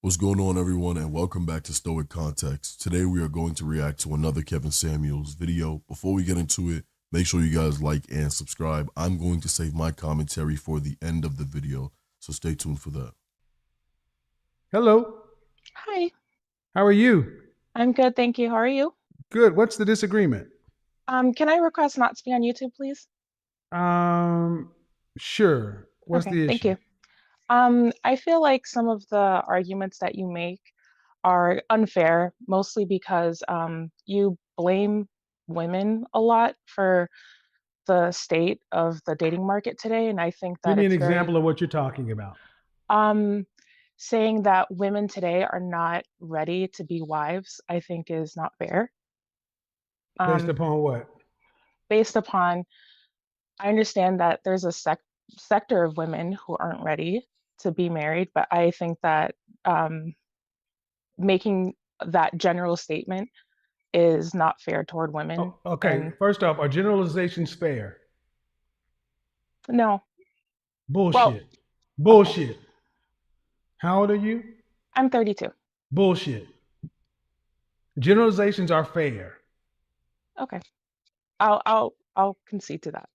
What's going on, everyone, and welcome back to Stoic Context. Today, we are going to react to another Kevin Samuels video. Before we get into it, make sure you guys like and subscribe. I'm going to save my commentary for the end of the video, so stay tuned for that. Hello. Hi, How are you? I'm good, thank you. How are you? Good. What's the disagreement? Can I request not to be on YouTube, please? Um, sure. What's Okay, the thank issue? you. I feel like some of the arguments that you make are unfair, mostly because you blame women a lot for the state of the dating market today, and I think Give that me an it's very example of what you're talking about. um saying that women today are not ready to be wives, I think is not fair. Based Um, upon what? based upon I understand that there's a sector of women who aren't ready to be married, but I think that um, making that general statement is not fair toward women. Oh, okay. And First off, are generalizations fair? no, well, Bullshit. okay, Bullshit. How old are you? I'm 32. Bullshit. Generalizations are fair. Okay, I'll concede to that.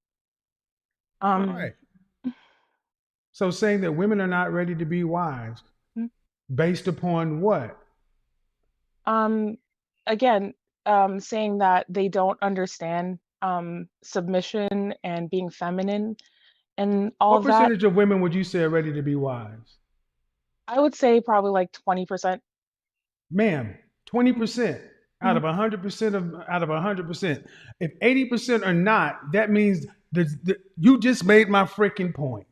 All Um, right. So saying that women are not ready to be wives based upon what? um, again, saying that they don't understand submission and being feminine and all What of that, percentage of women would you say are ready to be wives? I would say probably like 20%. Ma'am, 20% out of 100% of out of 100%. If 80% are not, that means you just made my freaking point.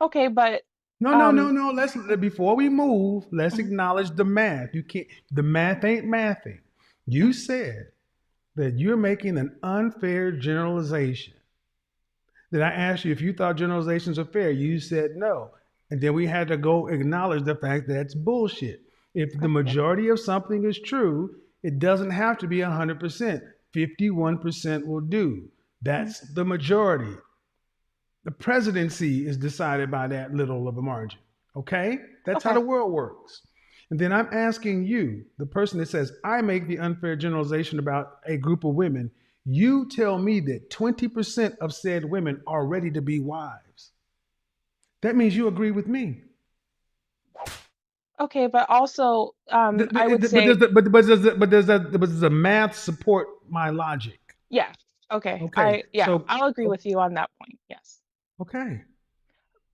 Okay, but No, no, no, um, no. Let's before we move, let's mhm, acknowledge the math. You can't the math ain't mathing. You mhm. said that you're making an unfair generalization. Then I asked you if you thought generalizations are fair. You said no. And then we had to go acknowledge the fact that that's bullshit. If the Okay, yeah, majority of something is true, it doesn't have to be 100%. 51% will do. mhm, That's the majority. The presidency is decided by that little of a margin. Okay? That's how okay, the world works. And then I'm asking you, the person that says, I make the unfair generalization about a group of women, you tell me that 20% of said women are ready to be wives. That means you agree with me. okay. But also, But, I would but, say, does the math support my logic? yeah, okay. Okay, Yeah, so, I'll agree with you on that point. Yes, okay.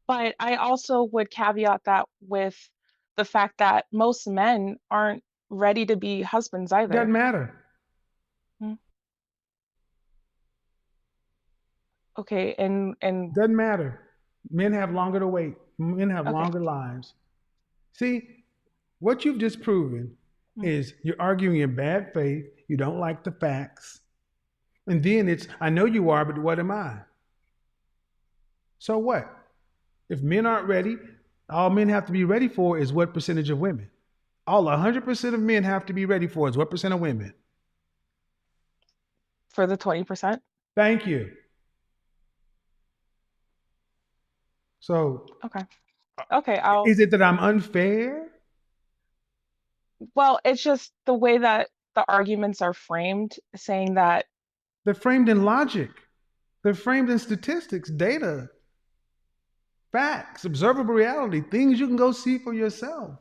but I also would caveat that with the fact that most men aren't ready to be husbands Doesn't either. matter. Mm, okay, and Doesn't matter. Men have longer to wait. Men have okay, longer lives. See, what you've just proven mm, is you're arguing in bad faith. You don't like the facts. And then it's, I know you are, but what am I? So what? If men aren't ready, all men have to be ready for is what percentage of women? All 100% of men have to be ready for is what percent of women? for the 20%. Thank you. So Okay, okay. I'll. is it that I'm unfair? Well, it's just the way that the arguments are framed, saying that. They're framed in logic. They're framed in statistics, data, facts, observable reality, things you can go see for yourself.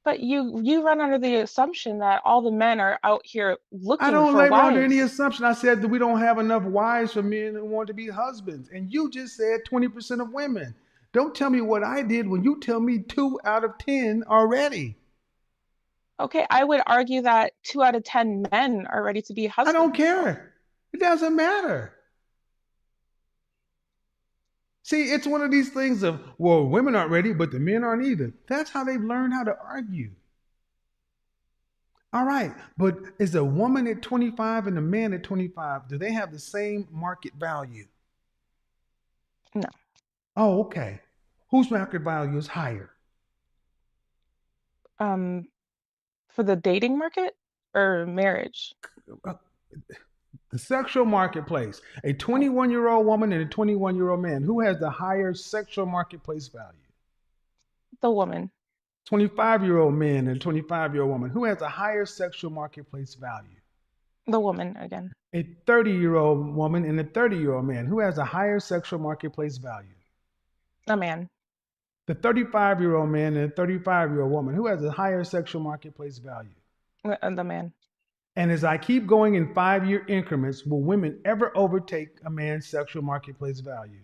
But you run under the assumption that all the men are out here I looking don't for labor under any wives. assumption. I said that we don't have enough wives for men who want to be husbands. And you just said 20% of women. Don't tell me what I did when you tell me 2 out of 10 already. Okay, I would argue that 2 out of 10 men are ready to be I don't husbands. So, care. It doesn't matter. See, it's one of these things of, well, women aren't ready, but the men aren't either. That's how they've learned how to argue. All right, but is a woman at 25 and a man at 25, do they have the same market value? no. Oh, okay. Whose market value is higher? Um, for the dating market or marriage? Uh, The sexual marketplace. A Oh, 21-year-old woman and a 21-year-old man. Who has the higher sexual marketplace value? The woman. 25-year-old man and a 25-year-old woman. Who has a higher sexual marketplace value? The woman again. A 30-year-old woman and a 30-year-old man. Who has a higher sexual marketplace value? A man. The 35-year-old man and a 35-year-old woman. Who has a higher sexual marketplace value? The man. And as I keep going in 5-year increments, will women ever overtake a man's sexual marketplace value?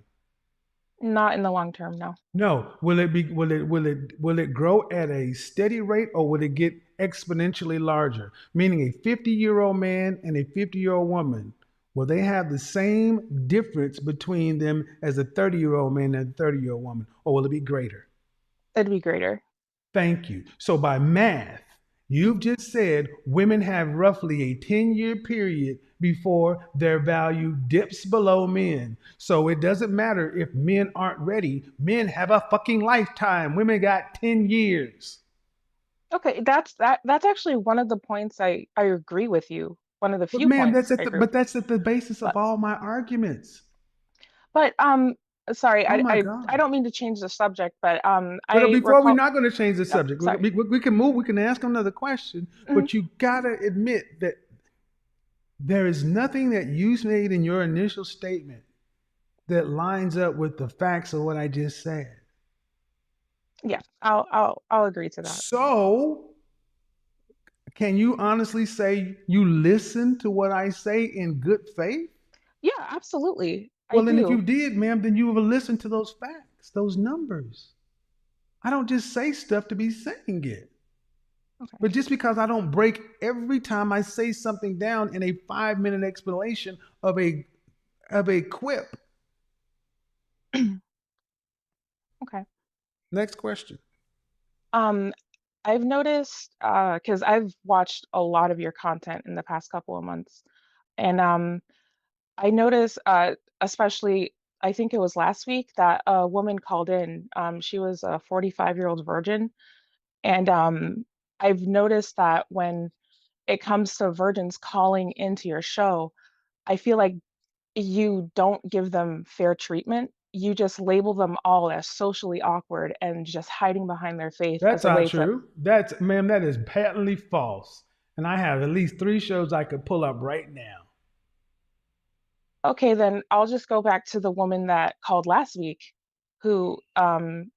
Not in the long term, no. No. Will it grow at a steady rate, or will it get exponentially larger? Meaning a 50-year-old man and a 50-year-old woman, will they have the same difference between them as a 30-year-old man and a 30-year-old woman, or will it be greater? It'd be greater. Thank you. So by math, you've just said women have roughly a 10-year period before their value dips below men. So it doesn't matter if men aren't ready. Men have a fucking lifetime. Women got 10 years. Okay, that's actually one of the points I agree with you. One of the But few ma'am, points I agree with. that's at the basis of But all my arguments. but sorry, Oh my I God. don't mean to change the subject, but But I before we're recall. not going to change the Oh, subject. sorry. We can move. We can ask another question. Mhm. But you gotta admit that there is nothing that you made in your initial statement that lines up with the facts of what I just said. Yeah, I'll agree to that. So, can you honestly say you listen to what I say in good faith? Yeah, absolutely. I Well, then if you do. did, ma'am, then you will listen to those facts, those numbers. I don't just say stuff to be saying it. Okay. But just because I don't break every time I say something down in a 5-minute explanation of a quip. Okay. Next question. Um, I've noticed because I've watched a lot of your content in the past couple of months, and I noticed especially I think it was last week that a woman called in. She was a 45-year-old virgin, and I've noticed that when it comes to virgins calling into your show, I feel like you don't give them fair treatment. You just label them all as socially awkward and just hiding behind their faith That's as a not way to. true. Ma'am, that is patently false. And I have at least 3 shows I could pull up right now. Okay, then I'll just go back to the woman that called last week who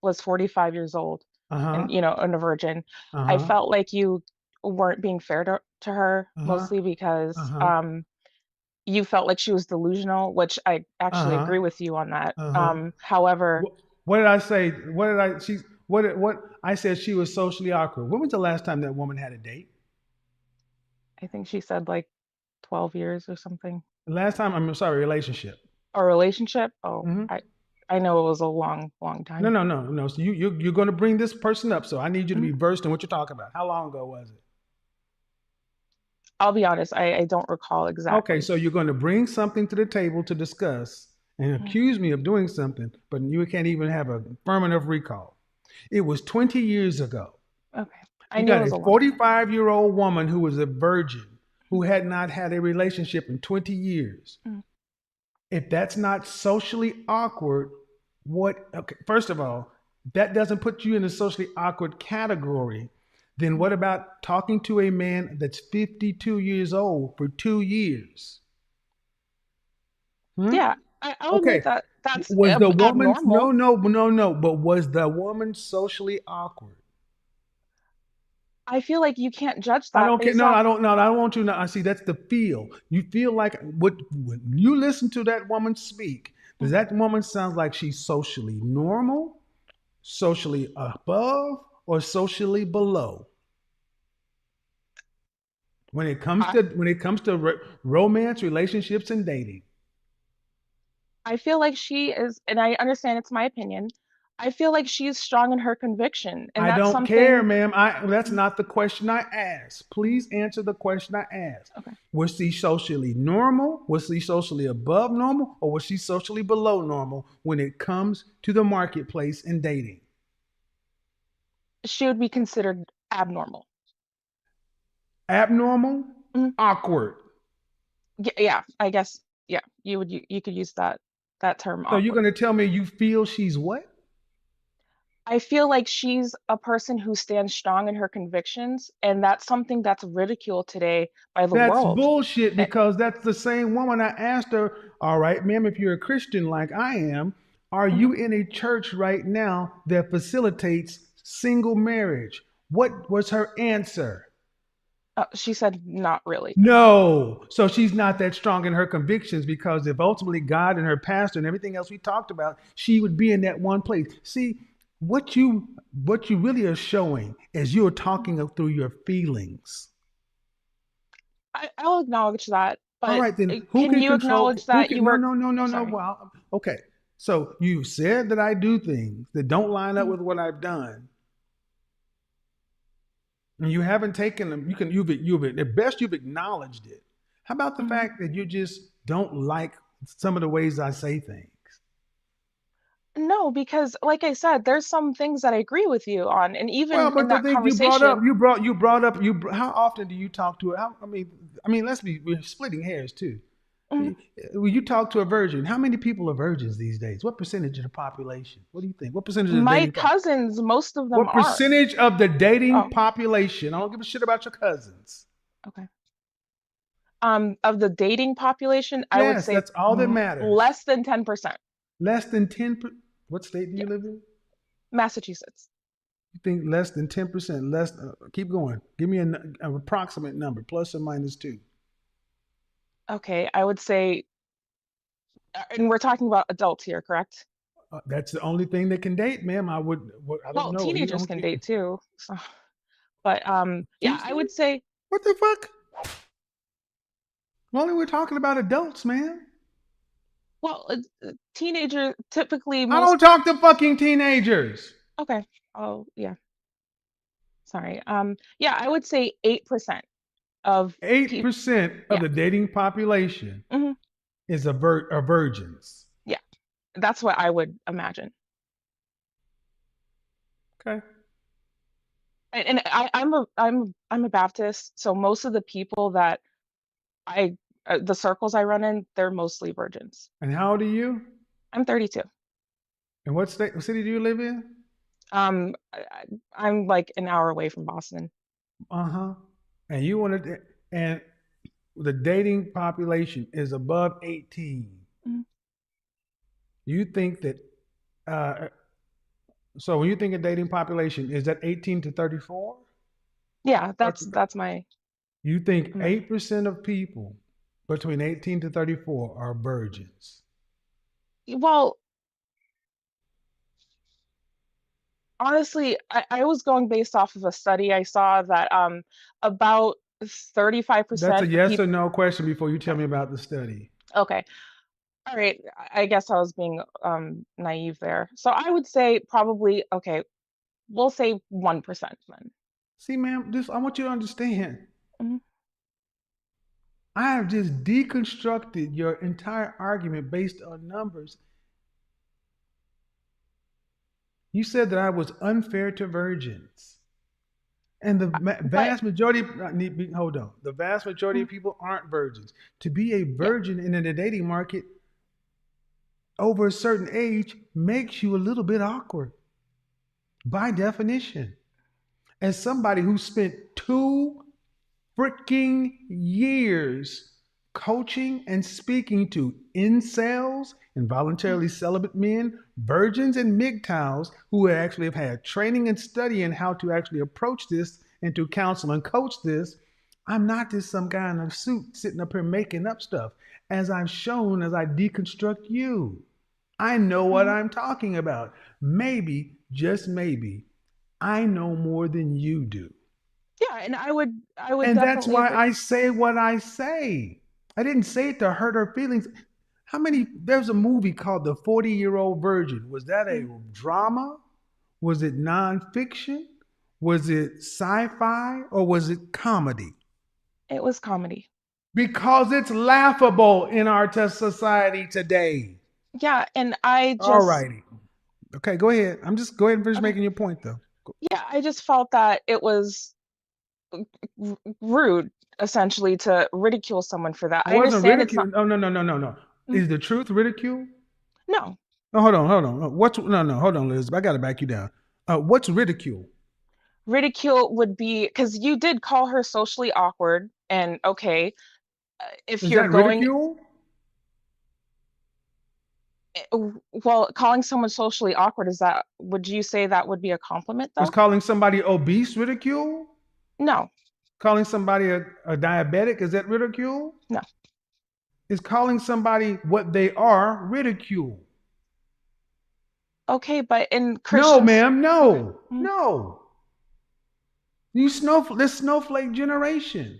was 45 years old Uh huh. and and a virgin. Uh I huh. felt like you weren't being fair to her Uh huh. mostly Uh because huh. you felt like she was delusional, which I Uh actually huh. agree with you on that. Uh huh. However, What did I say? What did I? She. What? I said she was socially awkward. When was the last time that woman had a date? I think she said like 12 years or something. The last time. I'm sorry. Relationship. A relationship? Oh, Hmm. I know it was a long No. time. No. No. No. So you're going to bring this person up. So I need you to Mhm. be versed in what you're talking about. How long ago was it? I'll be honest, I don't recall Okay, exactly. so you're going to bring something to the table to discuss and Mhm. accuse me of doing something, but you can't even have a firm enough recall. It was 20 years ago. Okay. I You knew it got was a a long time ago. 45-year-old woman who was a virgin who Mhm. had not had a relationship in 20 years. Mhm. If that's not socially awkward, what? Okay, first of all, that doesn't put you in the socially awkward category. Then Mhm. what about talking to a man that's 52 years old for 2 years? Hmm? Yeah, I'll admit Okay. that that's Was the woman no abnormal. no no no, but was the woman socially awkward? I feel like you can't judge I that don't care. based No, I off. don't. No, I don't want you to. I see. That's the feel. You feel like when you listen to that woman speak. Does Mhm. that woman sound like she's socially normal, socially above, or socially below? I When it comes to romance, relationships, and dating. I feel like she is, and I understand it's my opinion. I feel like she's strong in her conviction, and I that's don't care, something. ma'am. That's Mhm. not the question I asked. Mhm. Please answer the question I asked. Okay. Was she socially normal? Was she socially above normal? Or was she socially below normal when it comes to the marketplace and dating? She would be considered abnormal. Abnormal? Mhm. Awkward. Yeah, I guess. Yeah, you could use that term So you're awkward. going to tell me you feel she's what? I feel like she's a person who stands strong in her convictions, and that's something that's ridiculed today by the That's world. bullshit Eh, because that's the same woman I asked her, all right, ma'am, if you're a Christian like I am, are mhm. you in a church right now that facilitates single marriage? What was her answer? She said not really. No. So she's not that strong in her convictions because if ultimately God and her pastor and everything else we talked about, she would be in that one place. See, what you what you really are showing is you're talking through your feelings. I'll acknowledge that, All but right, then who can can you control acknowledge who that you can no were? no no Oh, no no sorry. well okay. So you said that I do things that don't line up Mhm, with what I've done. And you haven't taken them. You've at best you've acknowledged it. How about the mhm. fact that you just don't like some of the ways I say things? No, because like I said, there's some things that I agree with you on, and Well, even in but the that thing you brought up, conversation, how often do you talk to her? I mean, we're splitting hairs too. mhm, When you talk to a virgin, how many people are virgins these days? What percentage of the population? What do you think? What percentage of the my dating pop? cousins, most of them What are. percentage of the dating Oh, population? I don't give a shit about your cousins. okay. Of the dating population, I would Yes, say that's all that matters. less than 10%. Less than 10. What state do Yeah, you live in? Massachusetts. You think less than 10%? Less. Keep going. Give me an approximate number, plus or minus two. Okay, I would say, and we're talking about adults here, correct? That's the only thing that can date, ma'am. I would. What, I don't Well, know. You teenagers don't. can date too. So, but yeah, I would say, What the fuck? Only we're talking about adults, man. well, teenager typically I most. don't talk to fucking teenagers. Okay. Oh, yeah. Sorry. Yeah, I would say 8% of Eight people. percent of Yeah. the dating population Hmm. is are virgins. Yeah. That's what I would imagine. Okay. And I'm a Baptist, so most of the people that I the circles I run in, they're mostly virgins. And how old are you? I'm 32. And what state, what city do you live in? I'm like an hour away from Boston. Uh huh. And you want to, and the dating population is above 18. Mhm. You think that, uh, so when you think of dating population, is that 18 to 34? Yeah, Or that's my you think measure. 8% of people between 18 to 34 are virgins? Well, honestly, I was going based off of a study I saw that about That's a 35% of yes or people. no question before you tell Okay. me about the study. Okay. All right. I guess I was being naive there. So I would say probably okay, we'll say 1% then. See, ma'am, this I want you to understand. Mhm. I have just deconstructed your entire argument based on numbers. You said that I was unfair to virgins. And the But vast majority, hold on, the vast majority mm, of people aren't virgins. To be a yeah, virgin in the dating market over a certain age makes you a little bit awkward by definition. As somebody who spent 2 freaking years coaching and speaking to incels, involuntarily celibate men, virgins, and MGTOWs who actually have had training and studying how to actually approach this and to counsel and coach this. I'm not just some guy in a suit sitting up here making up stuff. As I've shown, as I deconstruct you, I know what mhm. I'm talking about. Maybe, just maybe, I know more than you do. Yeah, and I would And that's definitely why agree. I say what I say. I didn't say it to hurt her feelings. How many? There's a movie called The 40-Year-Old Virgin. Was that a Mhm. drama? Was it nonfiction? Was it sci fi? Or was it comedy? It was comedy. Because it's laughable in our society today. Yeah, and I All just righty. Okay, go ahead. I'm just go ahead and finish okay. making your point, though. Yeah, I just felt that it was rude essentially to ridicule someone for that. I I wasn't understand it's not. ridiculing. Oh, no, no, no, no, no. Mm, Is the truth ridicule? no. No, hold on, hold on. What's no, no, hold on, Liz. I got to back you down. What's ridicule? Ridicule would be because you did call her socially awkward, and okay, if Is you're that going, ridicule? well, calling someone socially awkward, is that, would you say that would be a compliment Is though? calling somebody obese ridicule? No, Calling somebody a diabetic, is that ridicule? no. Is calling somebody what they are ridicule? Okay, but in No, Christians, ma'am, okay. no, Mm, no. This snowflake generation.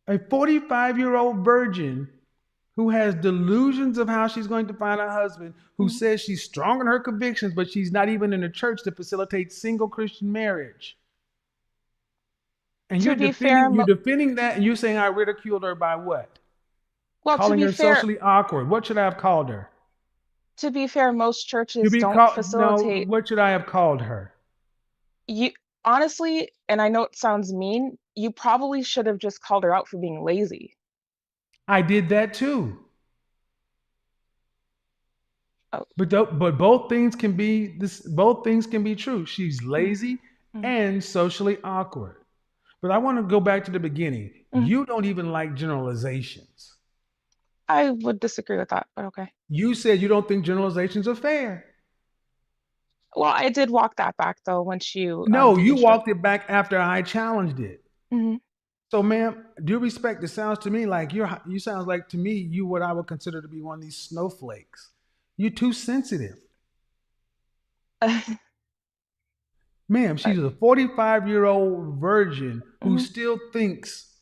A 45-year-old virgin who has delusions of how she's going to find a husband, who mm. says she's strong in her convictions, but she's not even in a church to facilitate single Christian marriage. And To be fair, you're defending that, and you're saying I ridiculed her by what? well, Calling her socially awkward. What should I have called her? to be fair, most To churches be don't called no. facilitate What should I have called her? you honestly, and I know it sounds mean, you probably should have just called her out for being lazy. I did that too. Oh, But both things can be this. Both things can be true. She's mm, lazy mm, and socially awkward. But I want to go back to the beginning. mm. You don't even like generalizations. I would disagree with that, but okay. You said you don't think generalizations are fair. Well, I did walk that back though once you No, you deconstruct. walked it back after I challenged it. Hmm. So, ma'am, due respect, it sounds to me like you sounds like to me you what I would consider to be one of these snowflakes. You're too sensitive. Ma'am, she's a 45-year-old virgin who Mhm. still thinks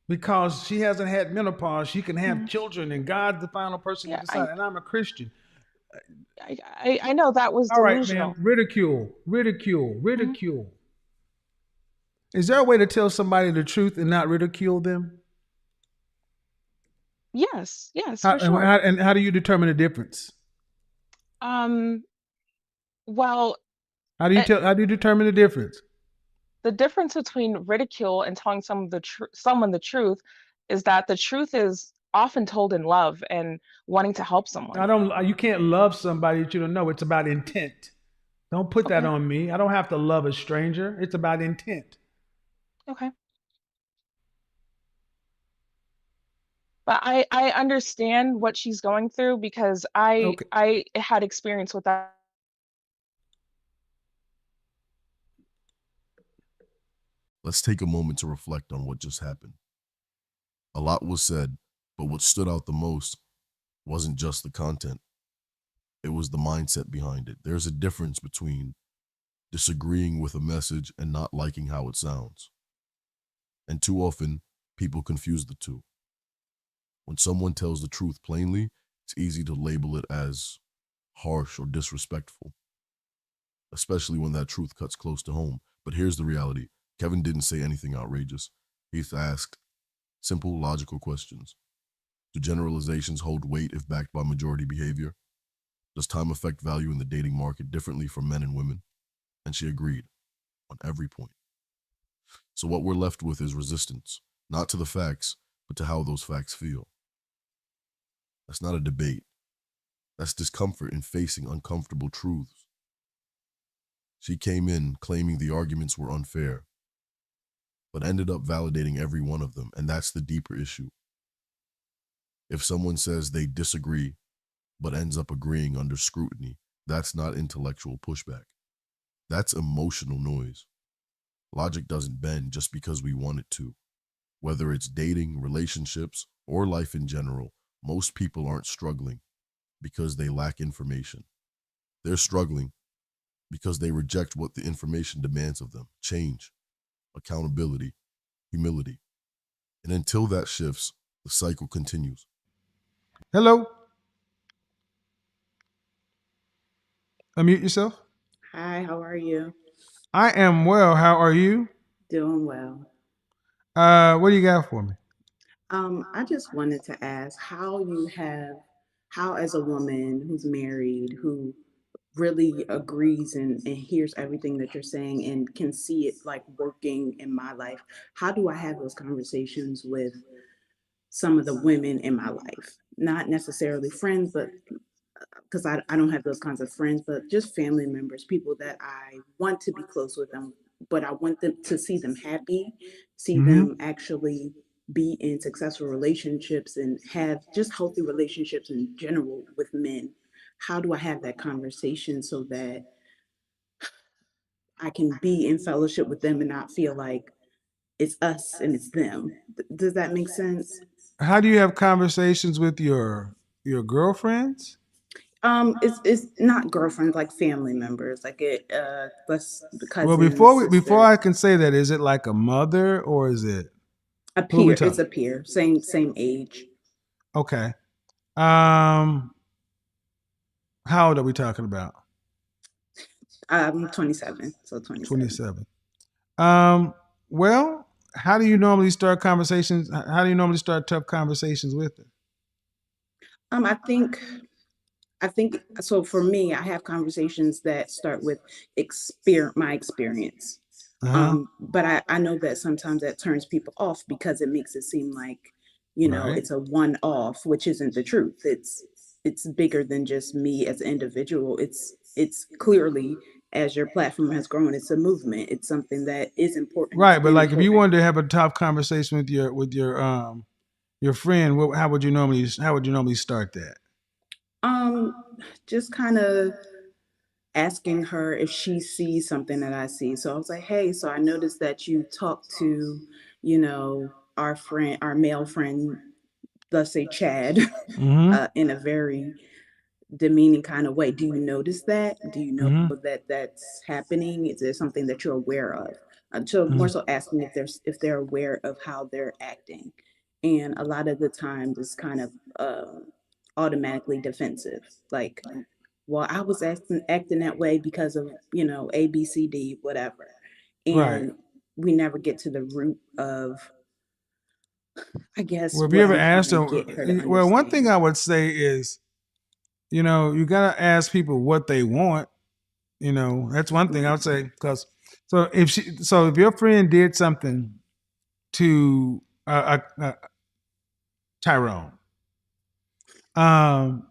because she hasn't had menopause, she can have Mhm. children and God's the final person to Yeah, decide. And I'm a Christian. I know that was All right, ma'am. delusional. Ridicule, ridicule, Mhm. ridicule. Is there a way to tell somebody the truth and not ridicule them? Yes, yes, for sure. And how do you determine the difference? Um, well, How do you determine the difference? the difference between ridicule and telling someone the truth is that the truth is often told in love and wanting to help I someone. don't. You can't love somebody that you don't know. It's about intent. Don't put that Okay, on me. I don't have to love a stranger. It's about intent. okay. But I understand what she's going through because Okay. I had experience with that. Let's take a moment to reflect on what just happened. A lot was said, but what stood out the most wasn't just the content, it was the mindset behind it. There's a difference between disagreeing with a message and not liking how it sounds. And too often, people confuse the two. When someone tells the truth plainly, it's easy to label it as harsh or disrespectful, especially when that truth cuts close to home. But here's the reality: Kevin didn't say anything outrageous. Heath asked simple, logical questions. Do generalizations hold weight if backed by majority behavior? Does time affect value in the dating market differently for men and women? And she agreed on every point. So what we're left with is resistance, not to the facts, but to how those facts feel. That's not a debate. That's discomfort in facing uncomfortable truths. She came in claiming the arguments were unfair, but ended up validating every one of them, and that's the deeper issue. If someone says they disagree, but ends up agreeing under scrutiny, that's not intellectual pushback. That's emotional noise. Logic doesn't bend just because we want it to. Whether it's dating, relationships, or life in general, most people aren't struggling because they lack information. They're struggling because they reject what the information demands of them: change, accountability, humility. And until that shifts, the cycle continues. Hello. Unmute yourself. Hi, how are you? I am well. How are you? Doing well. What do you got for me? I just wanted to ask how as a woman who's married, who really agrees and hears everything that you're saying and can see it like working in my life, how do I have those conversations with some of the women in my life? Not necessarily friends, but because I don't have those kinds of friends, but just family members, people that I want to be close with them, but I want them to see them happy, see Mm-hmm. them actually be in successful relationships and have just healthy relationships in general with men. How do I have that conversation so that I can be in fellowship with them and not feel like it's us and it's them? Does that make sense? How do you have conversations with your girlfriends? It's not girlfriends, like family members, like it, let's Well, cousins, before sister. I can say that, is it like a mother or is it A who are we peer. It's talking? a peer. Same age. Okay. Um, how old are we talking about? I'm 27, so 27. 27. Um, well, how do you normally start conversations? How do you normally start tough conversations with her? Um, I think I think so. For me, I have conversations that start with my experience. Uh huh. But I know that sometimes that turns people off because it makes it seem like, Right. it's a one off, which isn't the truth. It's bigger than just me as an individual. It's clearly, as your platform has grown, it's a movement. It's something that is important. It's Right, but been like if you important. wanted to have a tough conversation with your friend, how would you normally start that? Um, just kind of asking her if she sees something that I see. So I was like, hey, so I noticed that you talked to, our friend, our male friend, let's say Chad, Mm-hmm. in a very demeaning kind of way. Do you notice that? Do you know Mm-hmm. that that's happening? Is there something that you're aware of? So more so asking if they're aware of how they're acting, and a lot of the times it's kind of automatically defensive, like, well, I was acting that way because of A B C D whatever, Right. and we never get to the root of, I guess, Well, if you what ever I'm trying asked to them, get her to well, one thing understand. I would say is, you gotta ask people what they want. That's one thing I would say because so if your friend did something to Tyrone, um,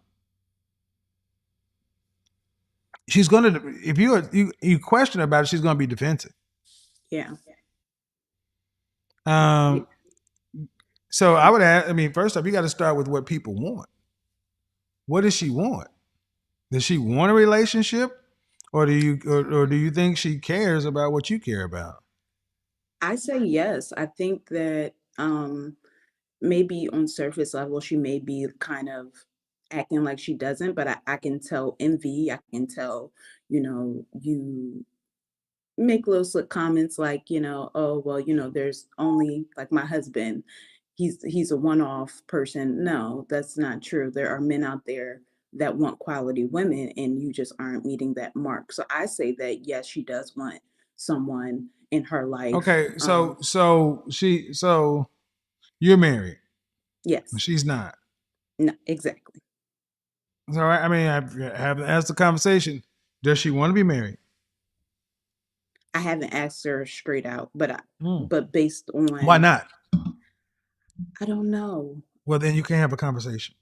she's gonna if you question her about it, she's gonna be defensive. Yeah. Yeah. Um, so I would ask. I mean, first off, you got to start with what people want. What does she want? Does she want a relationship, or do you think she cares about what you care about? I say yes. I think that maybe on surface level she may be kind of acting like she doesn't, but I can tell envy. I can tell, you make little slick comments like, oh well, there's only, like, my husband, he's a one-off person. No, that's not true. There are men out there that want quality women, and you just aren't meeting that mark. So I say that yes, she does want someone in her life. Okay, so you're married. Yes. She's not. No, exactly. So I mean, I have asked the conversation. Does she want to be married? I haven't asked her straight out, Hmm. but based Why on, not? I don't know. Well, then you can't have a conversation.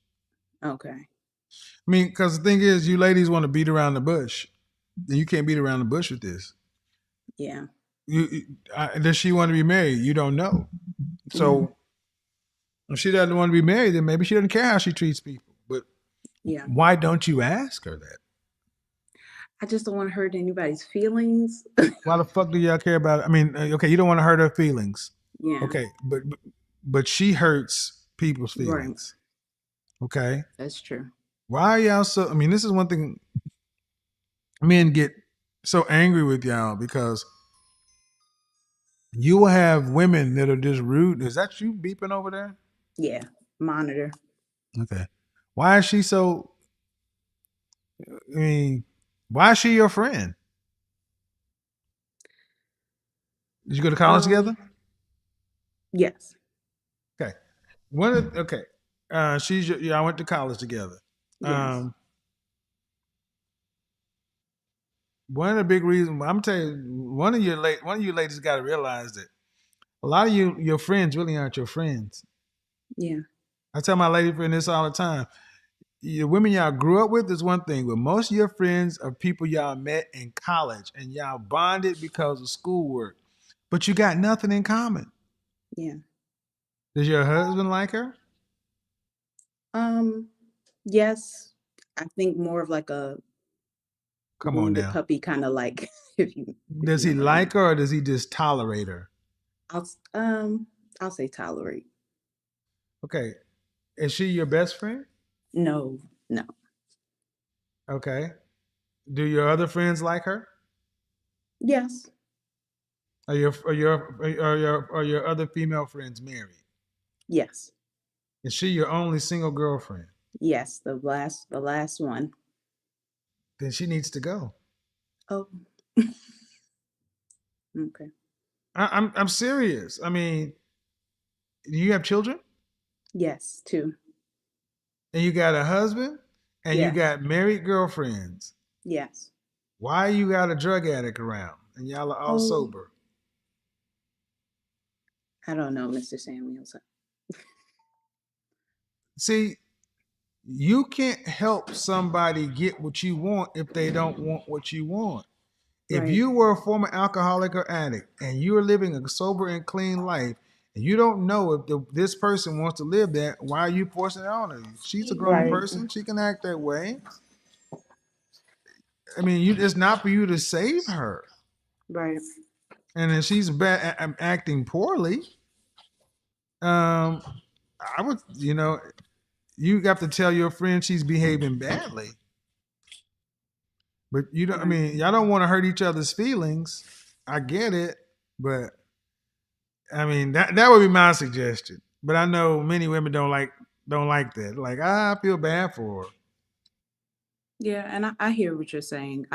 Okay. I mean, because the thing is, you ladies want to beat around the bush, and you can't beat around the bush with this. Yeah. Does she want to be married? You don't know. Hmm. So if she doesn't want to be married, then maybe she doesn't care how she treats people. But Yeah. why don't you ask her that? I just don't want to hurt anybody's feelings. Why the fuck do y'all care about it? I mean, okay, you don't want to hurt her feelings. Yeah. Okay, but she hurts people's Right. feelings. Okay, That's true. why are y'all so? I mean, this is one thing men get so angry with y'all because you will have women that are just rude. Is that you beeping over there? Yeah. Monitor. Okay, why is she so? I mean, why is she your friend? Did you go to college together? Um, yes. Okay, okay, I went to college together. Yes. Um, one of the big reasons I'm telling you, one of you ladies got to realize that a lot of your friends really aren't your friends. Yeah. I tell my lady friend this all the time. the women y'all grew up with is one thing, but most of your friends are people y'all met in college and y'all bonded because of schoolwork, but you got nothing in common. Yeah. Does your husband like her? Yes. I think more of like a Come on wounded now. puppy kind of like, if Does you he know what I like mean. her or does he just tolerate her? I'll say tolerate. Okay. Is she your best friend? No, no. Okay. Do your other friends like her? Yes. Are your other female friends married? Yes. Is she your only single girlfriend? Yes. The last one. Then she needs to go. Oh. Okay. I'm serious. I mean, do you have children? Yes, two. And you got a husband? And you Yes. got married girlfriends? Yes. Why you got a drug addict around? And y'all are all Oh, sober? I don't know, Mr. Samuels. See, you can't help somebody get what you want if they don't want what you want. If Right. you were a former alcoholic or addict and you are living a sober and clean life, and you don't know if this person wants to live that, why are you forcing it on her? She's a grown Right. person. She can act that way. I mean, it's not for you to save her. Right. And if she's acting poorly, I would, you have to tell your friend she's behaving badly. But you don't. I Right. mean, y'all don't want to hurt each other's feelings. I get it, but I mean that would be my suggestion. But I know many women don't like that. Like, I feel bad for her. Yeah, and I hear what you're saying.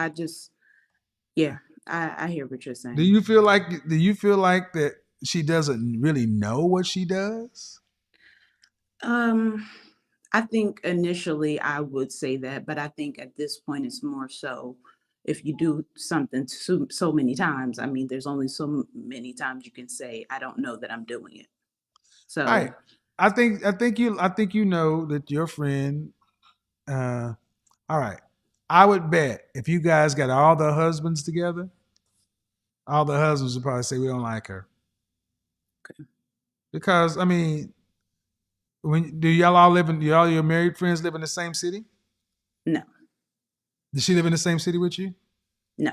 Yeah, I hear what you're Do saying. you feel like that she doesn't really know what she does? Um, I think initially I would say that, but I think at this point it's more so if you do something so many times. I mean, there's only many times you can say, I don't know that I'm doing it. All right. So, I think you know that your friend. All right. I would bet if you guys got all the husbands together, all the husbands would probably say we don't like her. okay. Because I mean, do y'all all live in all your married friends live in the same city? No, Does she live in the same city with you? no.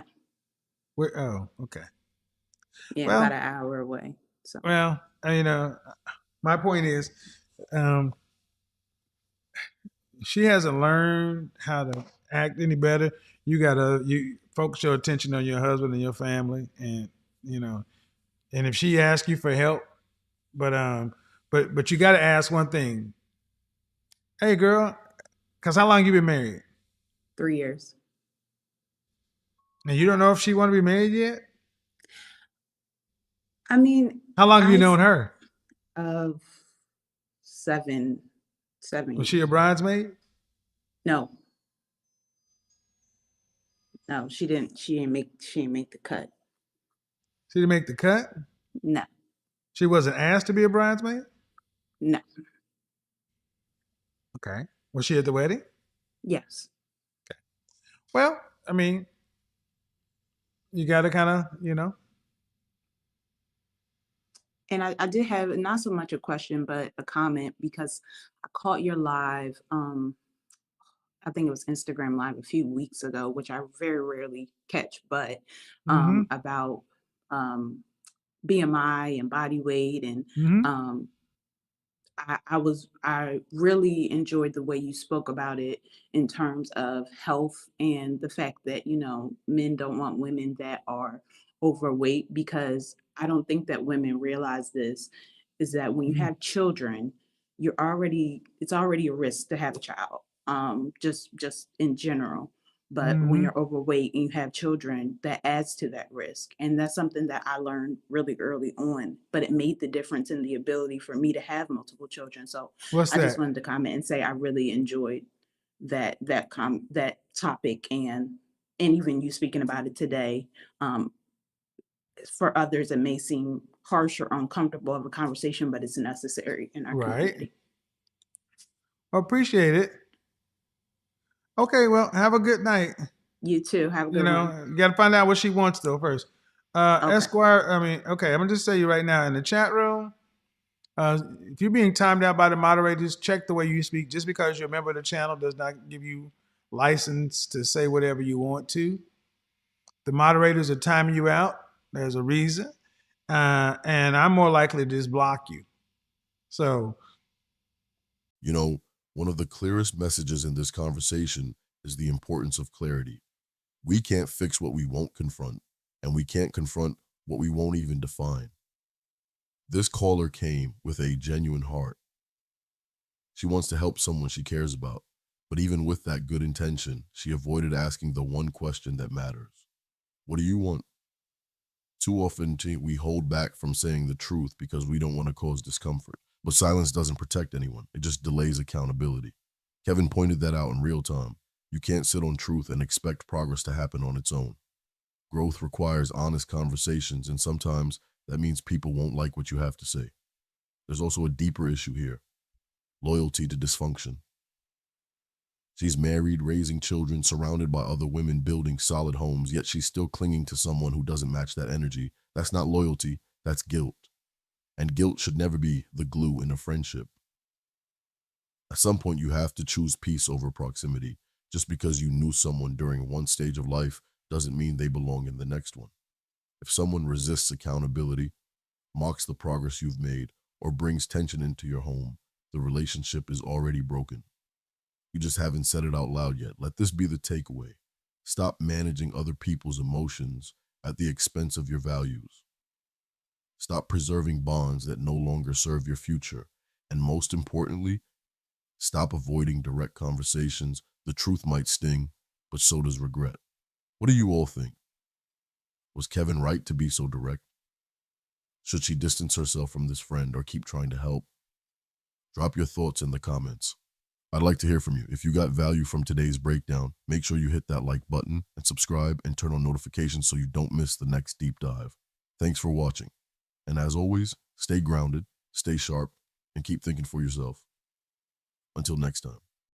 Where? Oh, okay. Yeah, about Well, an hour away. So, my point is, um, she hasn't learned how to act any better. You focus your attention on your husband and your family, and you know, and if she asks you for help, but you got to ask one thing. Hey, girl, because how long you been married? 3 years. And you don't know if she want to be married yet? I mean, How long have you I known her? of 7 Was she a years. bridesmaid? No, no, she didn't. She didn't make the cut. She didn't make the cut? No, She wasn't asked to be a bridesmaid? no. Okay. Was she at the wedding? Yes. Well, I mean, you got to kind of, And I did have not so much a question, but a comment because I caught your live. I think it was Instagram live a few weeks ago, which I very rarely catch, but mm-hmm, about BMI and body weight and mm-hmm, um, I really enjoyed the way you spoke about it in terms of health and the fact that men don't want women that are overweight because I don't think that women realize this is that when you mm-hmm, have children it's already a risk to have a child, just in general. But when mm-hmm. you're overweight and you have children, that adds to that risk. And that's something that I learned really early on, but it made the difference in the ability for me to have multiple children. So What's I just that? wanted to comment and say I really enjoyed that topic and even you speaking about it today. Um, for others, it may seem harsh or uncomfortable of a conversation, but it's necessary in our Right. community. I appreciate it. Okay, well, have a good night. You too. Have a You good know, one. you got to find out what she wants though first. Okay. Esquire, okay, I'm gonna just say you right now in the chat room. If you're being timed out by the moderators, check the way you speak. Just because you're a member of the channel does not give you license to say whatever you want to. The moderators are timing you out. There's a reason. And I'm more likely to just block you. So, You know, one of the clearest messages in this conversation is the importance of clarity. We can't fix what we won't confront, and we can't confront what we won't even define. This caller came with a genuine heart. She wants to help someone she cares about, but even with that good intention, she avoided asking the one question that matters. What do you want? Too often we hold back from saying the truth because we don't want to cause discomfort. But silence doesn't protect anyone. It just delays accountability. Kevin pointed that out in real time. You can't sit on truth and expect progress to happen on its own. Growth requires honest conversations, and sometimes that means people won't like what you have to say. There's also a deeper issue here: loyalty to dysfunction. She's married, raising children, surrounded by other women, building solid homes, yet she's still clinging to someone who doesn't match that energy. That's not loyalty, that's guilt. And guilt should never be the glue in a friendship. At some point, you have to choose peace over proximity. Just because you knew someone during one stage of life doesn't mean they belong in the next one. If someone resists accountability, mocks the progress you've made, or brings tension into your home, the relationship is already broken. You just haven't said it out loud yet. Let this be the takeaway. Stop managing other people's emotions at the expense of your values. Stop preserving bonds that no longer serve your future. And most importantly, stop avoiding direct conversations. The truth might sting, but so does regret. What do you all think? Was Kevin right to be so direct? Should she distance herself from this friend or keep trying to help? Drop your thoughts in the comments. I'd like to hear from you. If you got value from today's breakdown, make sure you hit that like button and subscribe and turn on notifications so you don't miss the next deep dive. Thanks for watching. And as always, stay grounded, stay sharp, and keep thinking for yourself. Until next time.